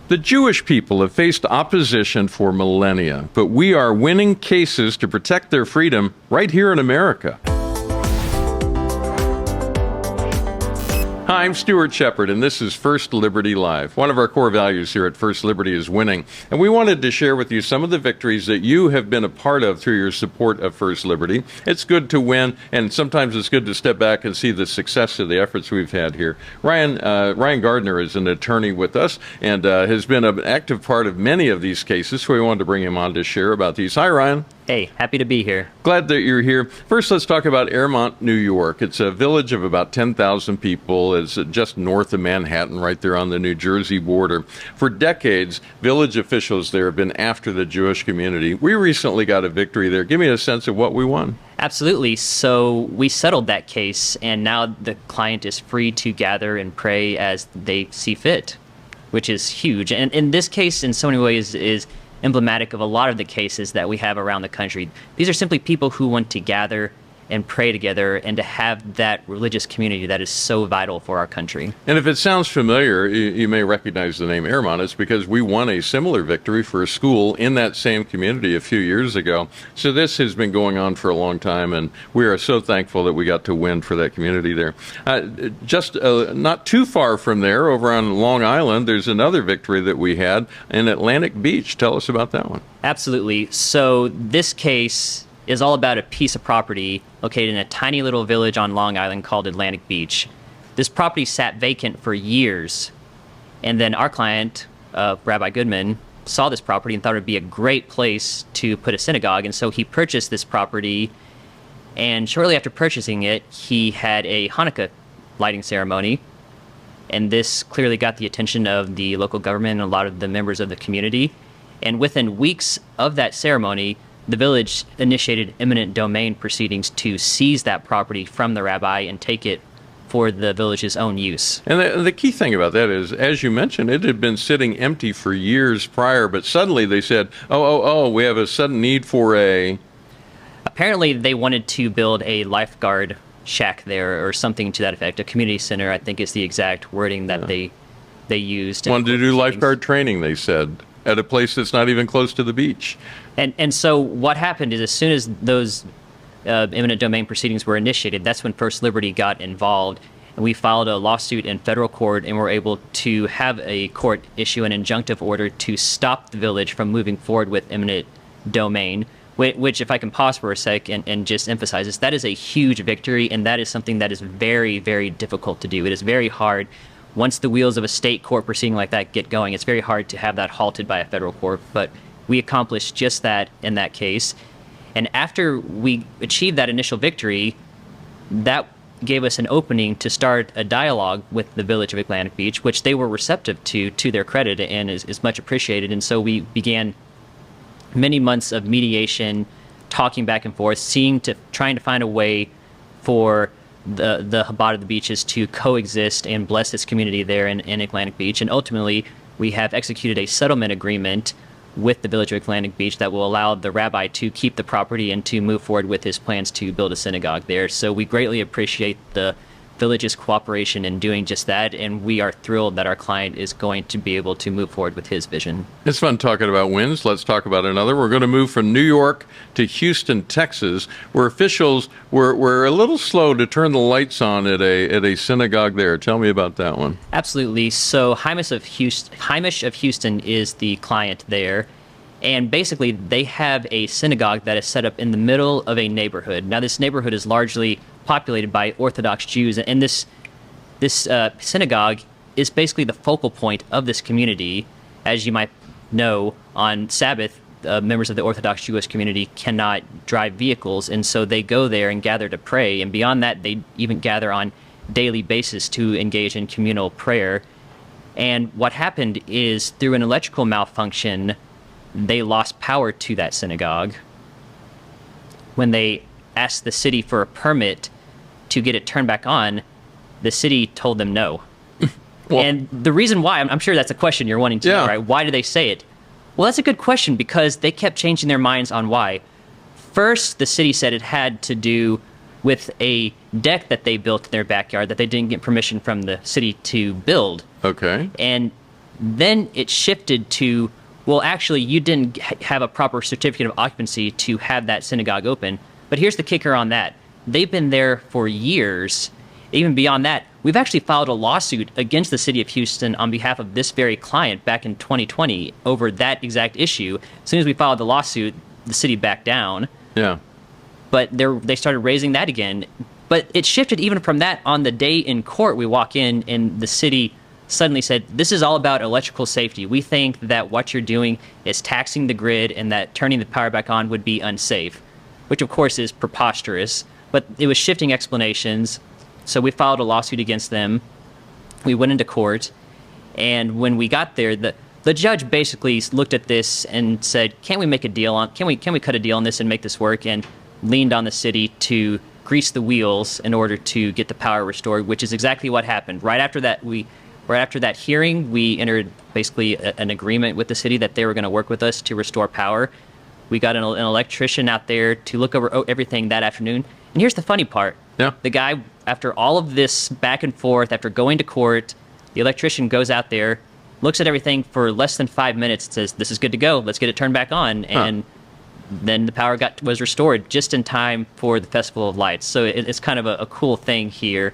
The Jewish people have faced opposition for millennia, but we are winning cases to protect their freedom right here in America. Hi, I'm Stuart Shepard, and this is First Liberty Live. One of our core values here at First Liberty is winning, and we wanted to share with you some of the victories that you have been a part of through your support of First Liberty. It's good to win, and sometimes it's good to step back and see the success of the efforts we've had here. Ryan Gardner is an attorney with us and has been an active part of many of these cases, so we wanted to bring him on to share about these. Hi, Ryan. Hey, happy to be here. Glad that you're here. First, let's talk about Airmont, New York. It's a village of about 10,000 people. It's just north of Manhattan, right there on the New Jersey border. For decades, village officials there have been after the Jewish community. We recently got a victory there. Give me a sense of what we won. Absolutely. So we settled that case, and now the client is free to gather and pray as they see fit, which is huge. And in this case, in so many ways, is emblematic of a lot of the cases that we have around the country. These are simply people who want to gather and pray together and to have that religious community that is so vital for our country. And if it sounds familiar, you may recognize the name Airmont. It's because we won a similar victory for a school in that same community a few years ago. So this has been going on for a long time, and we are so thankful that we got to win for that community there. Just not too far from there, over on Long Island, there's another victory that we had in Atlantic Beach. Tell us about that one. Absolutely. So this case is all about a piece of property located in a tiny little village on Long Island called Atlantic Beach. This property sat vacant for years, and then our client, Rabbi Goodman, saw this property and thought it would be a great place to put a synagogue, and so he purchased this property, and shortly after purchasing it, he had a Hanukkah lighting ceremony, and this clearly got the attention of the local government and a lot of the members of the community, and within weeks of that ceremony, the village initiated eminent domain proceedings to seize that property from the rabbi and take it for the village's own use. And the key thing about that is, as you mentioned, it had been sitting empty for years prior, but suddenly they said, we have a sudden need for a... Apparently they wanted to build a lifeguard shack there or something to that effect. A community center, I think, is the exact wording that they used. Wanted to do lifeguard training, they said, at a place that's not even close to the beach. And so what happened is, as soon as those eminent domain proceedings were initiated, that's when First Liberty got involved. And we filed a lawsuit in federal court and were able to have a court issue an injunctive order to stop the village from moving forward with eminent domain, which, if I can pause for a sec and just emphasize this, that is a huge victory, and that is something that is very, very difficult to do. It is very hard. Once the wheels of a state court proceeding like that get going, it's very hard to have that halted by a federal court, but we accomplished just that in that case. And after we achieved that initial victory, that gave us an opening to start a dialogue with the village of Atlantic Beach, which they were receptive to their credit, and is much appreciated. And so we began many months of mediation, talking back and forth, trying to find a way for the Chabad of the Beaches to coexist and bless this community there in Atlantic Beach. And ultimately, we have executed a settlement agreement with the village of Atlantic Beach that will allow the rabbi to keep the property and to move forward with his plans to build a synagogue there. So we greatly appreciate the village's cooperation in doing just that, and we are thrilled that our client is going to be able to move forward with his vision. It's fun talking about wins. Let's talk about another. We're going to move from New York to Houston, Texas, where officials were a little slow to turn the lights on at a synagogue there. Tell me about that one. Absolutely. So Hamish of Houston is the client there. And basically, they have a synagogue that is set up in the middle of a neighborhood. Now, this neighborhood is largely populated by Orthodox Jews, and this synagogue is basically the focal point of this community. As you might know, on Sabbath, members of the Orthodox Jewish community cannot drive vehicles, and so they go there and gather to pray. And beyond that, they even gather on daily basis to engage in communal prayer. And what happened is, through an electrical malfunction, they lost power to that synagogue. When they asked the city for a permit to get it turned back on, the city told them no. Well, and the reason why, I'm sure that's a question you're wanting to know, right? Why did they say it? Well, that's a good question, because they kept changing their minds on why. First, the city said it had to do with a deck that they built in their backyard that they didn't get permission from the city to build. Okay. And Then it shifted to, well, actually, you didn't have a proper certificate of occupancy to have that synagogue open. But here's the kicker on that. They've been there for years. Even beyond that, we've actually filed a lawsuit against the city of Houston on behalf of this very client back in 2020 over that exact issue. As soon as we filed the lawsuit, the city backed down. Yeah. But they started raising that again. But it shifted even from that. On the day in court, we walk in and the city suddenly said, this is all about electrical safety. We think that what you're doing is taxing the grid and that turning the power back on would be unsafe, which of course is preposterous. But it was shifting explanations. So we filed a lawsuit against them. We went into court. And when we got there, the judge basically looked at this and said, can we cut a deal on this and make this work? And leaned on the city to grease the wheels in order to get the power restored, which is exactly what happened. Right after that hearing, we entered basically an agreement with the city that they were going to work with us to restore power. We got an electrician out there to look over everything that afternoon. And here's the funny part. Yeah. The guy, after all of this back and forth, after going to court, the electrician goes out there, looks at everything for less than 5 minutes, and says, this is good to go. Let's get it turned back on. And then the power was restored just in time for the Festival of Lights. So it's kind of a cool thing here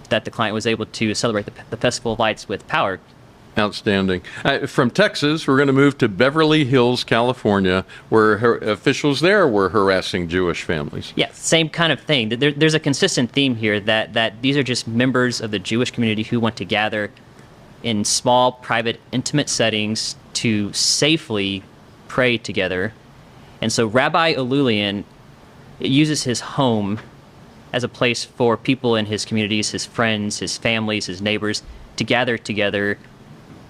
that the client was able to celebrate the Festival of Lights with power. Outstanding. From Texas, we're going to move to Beverly Hills, California, where officials there were harassing Jewish families. Yeah, same kind of thing. There's a consistent theme here that these are just members of the Jewish community who want to gather in small, private, intimate settings to safely pray together. And so Rabbi Alulian uses his home as a place for people in his communities, his friends, his families, his neighbors, to gather together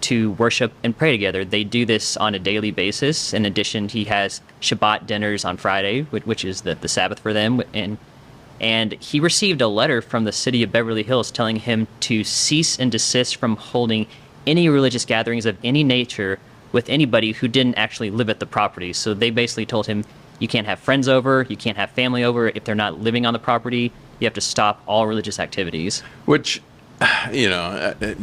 to worship and pray together. They do this on a daily basis. In addition, he has Shabbat dinners on Friday, which is the Sabbath for them. And he received a letter from the city of Beverly Hills telling him to cease and desist from holding any religious gatherings of any nature with anybody who didn't actually live at the property. So they basically told him, you can't have friends over, you can't have family over if they're not living on the property. You have to stop all religious activities. Which, I've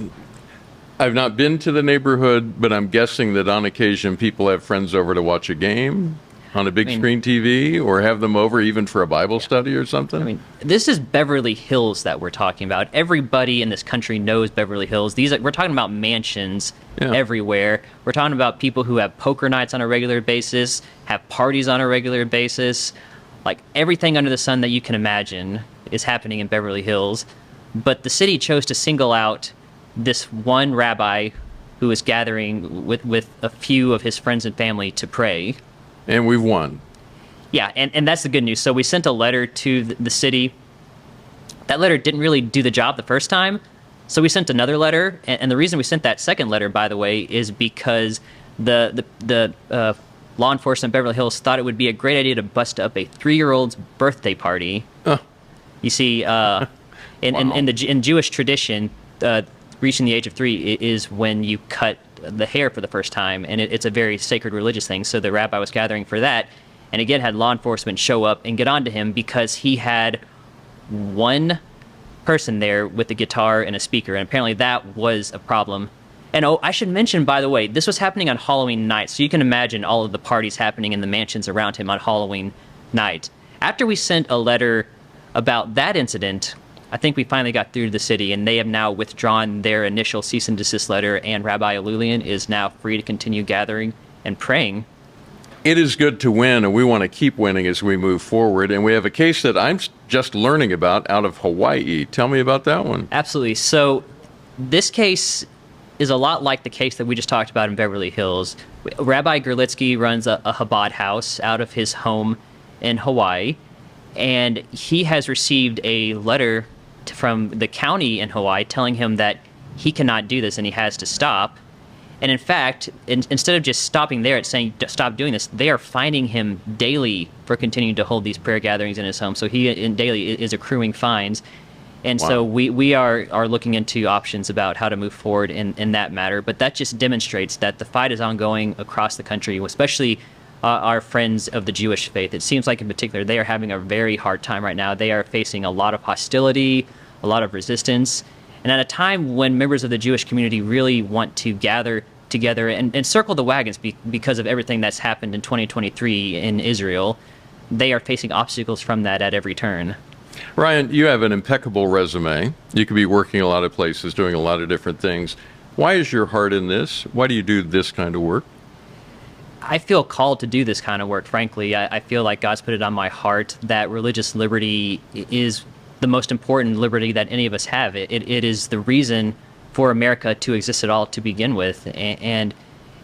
not been to the neighborhood, but I'm guessing that on occasion people have friends over to watch a game on a big screen TV, or have them over even for a Bible study or something. This is Beverly Hills that we're talking about. Everybody in this country knows Beverly Hills. We're talking about mansions everywhere. We're talking about people who have poker nights on a regular basis, have parties on a regular basis. Like everything under the sun that you can imagine is happening in Beverly Hills. But the city chose to single out this one rabbi who was gathering with a few of his friends and family to pray. And we've won. Yeah, and that's the good news. So we sent a letter to the city. That letter didn't really do the job the first time, so we sent another letter. And the reason we sent that second letter, by the way, is because the law enforcement in Beverly Hills thought it would be a great idea to bust up a 3-year-old's birthday party. You see, in Jewish tradition, reaching the age of 3 is when you cut the hair for the first time, and it's a very sacred religious thing. So the rabbi was gathering for that, and again had law enforcement show up and get onto him because he had one person there with a guitar and a speaker, and apparently that was a problem. And I should mention, by the way, this was happening on Halloween night, so you can imagine all of the parties happening in the mansions around him on Halloween night. After we sent a letter about that incident, I think we finally got through to the city, and they have now withdrawn their initial cease and desist letter, and Rabbi Alulian is now free to continue gathering and praying. It is good to win, and we want to keep winning as we move forward. And we have a case that I'm just learning about out of Hawaii. Tell me about that one. Absolutely. So this case is a lot like the case that we just talked about in Beverly Hills. Rabbi Gerlitsky runs a Chabad house out of his home in Hawaii, and he has received a letter from the county in Hawaii telling him that he cannot do this and he has to stop. And in fact, instead of just stopping there at saying stop doing this, they are fining him daily for continuing to hold these prayer gatherings in his home. So he daily is accruing fines. And so we are looking into options about how to move forward in that matter. But that just demonstrates that the fight is ongoing across the country, especially our friends of the Jewish faith. It seems like in particular they are having a very hard time right now. They are facing a lot of hostility, a lot of resistance. And at a time when members of the Jewish community really want to gather together and circle the wagons because of everything that's happened in 2023 in Israel, they are facing obstacles from that at every turn. Ryan, you have an impeccable resume. You could be working a lot of places, doing a lot of different things. Why is your heart in this? Why do you do this kind of work? I feel called to do this kind of work, frankly. I feel like God's put it on my heart that religious liberty is the most important liberty that any of us have. It is the reason for America to exist at all to begin with. And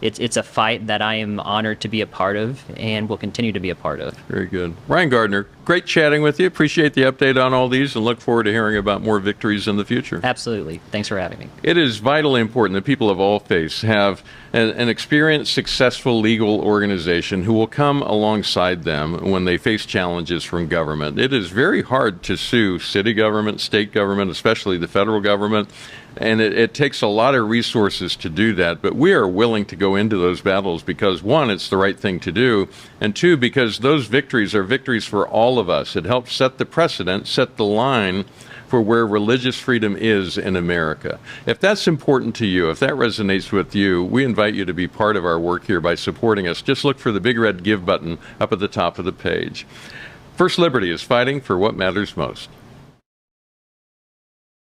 it's a fight that I am honored to be a part of and will continue to be a part of. Very good. Ryan Gardner, great chatting with you. Appreciate the update on all these and look forward to hearing about more victories in the future. Absolutely. Thanks for having me. It is vitally important that people of all faiths have an experienced, successful legal organization who will come alongside them when they face challenges from government. It is very hard to sue city government, state government, especially the federal government, and it takes a lot of resources to do that, but we are willing to go into those battles because, one, it's the right thing to do, and two, because those victories are victories for all of us. It helps set the precedent, set the line for where religious freedom is in America. If that's important to you, if that resonates with you, we invite you to be part of our work here by supporting us. Just look for the big red Give button up at the top of the page. First Liberty is fighting for what matters most.